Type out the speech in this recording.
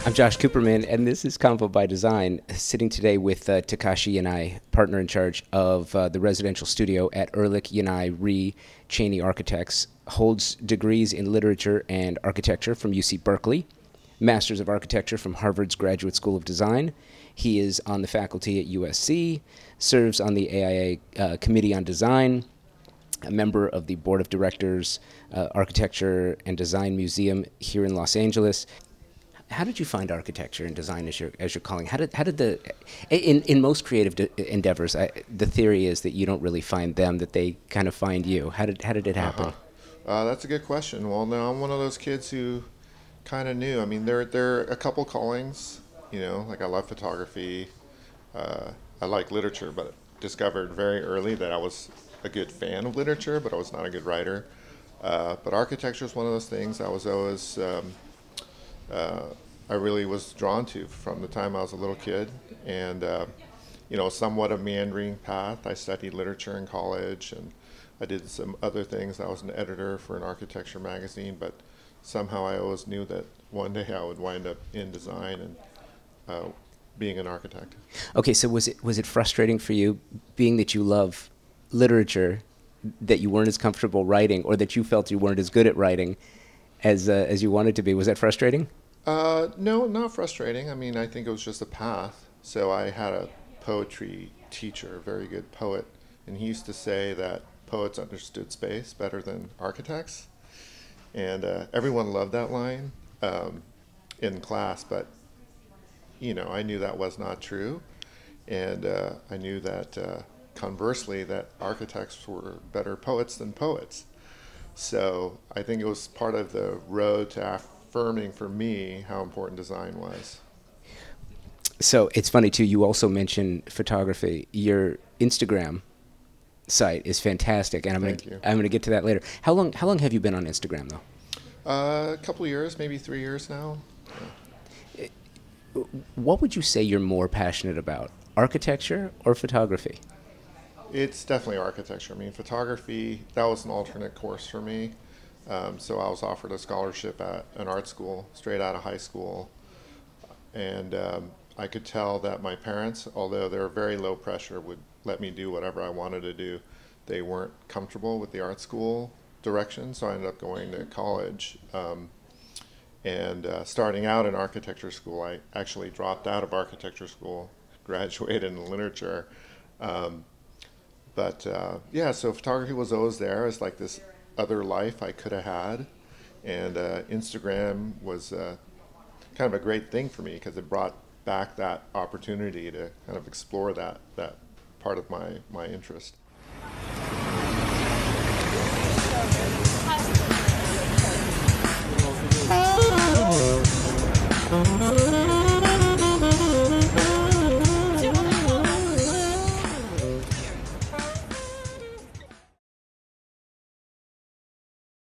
I'm Josh Cooperman, and this is Convo by Design, sitting today with Takashi Yanai, partner in charge of the residential studio at Ehrlich Yanai Re Cheney Architects, holds degrees in literature and architecture from UC Berkeley, Masters of Architecture from Harvard's Graduate School of Design. He is on the faculty at USC, serves on the AIA Committee on Design, a member of the Board of Directors, Architecture and Design Museum here in Los Angeles. How did you find architecture and design as your calling? How did the in most creative endeavors, the theory is that you don't really find them, that they kind of find you. How did it happen? That's a good question. Well, no, I'm one of those kids who kind of knew. I mean, there are a couple callings. You know, like I love photography. I like literature, but discovered very early that I was a good fan of literature, but I was not a good writer. But architecture is one of those things I was always. I really was drawn to from the time I was a little kid, and you know, somewhat a meandering path. I studied literature in college, and I did some other things. I was an editor for an architecture magazine, but somehow I always knew that one day I would wind up in design and being an architect. Okay, so was it frustrating for you, being that you love literature, that you weren't as comfortable writing, or that you felt you weren't as good at writing as you wanted to be? Was that frustrating? No, not frustrating. I mean, I think it was just a path. So I had a poetry teacher, a very good poet, and he used to say that poets understood space better than architects. And everyone loved that line in class, but, you know, I knew that was not true. And I knew that, conversely, that architects were better poets than poets. So I think it was part of the road to affirming for me how important design was. So it's funny too, you also mentioned photography. Your Instagram site is fantastic, and I'm going to get to that later. How long have you been on Instagram though? A couple of years, maybe 3 years now. Yeah. What would you say you're more passionate about, architecture or photography? It's definitely architecture. I mean, photography, that was an alternate course for me. So I was offered a scholarship at an art school straight out of high school. And I could tell that my parents, although they were very low pressure, would let me do whatever I wanted to do. They weren't comfortable with the art school direction, so I ended up going to college. Starting out in architecture school, I actually dropped out of architecture school, graduated in literature. Yeah, so photography was always there. It's like this other life I could have had, and Instagram was kind of a great thing for me because it brought back that opportunity to kind of explore that part of my interest.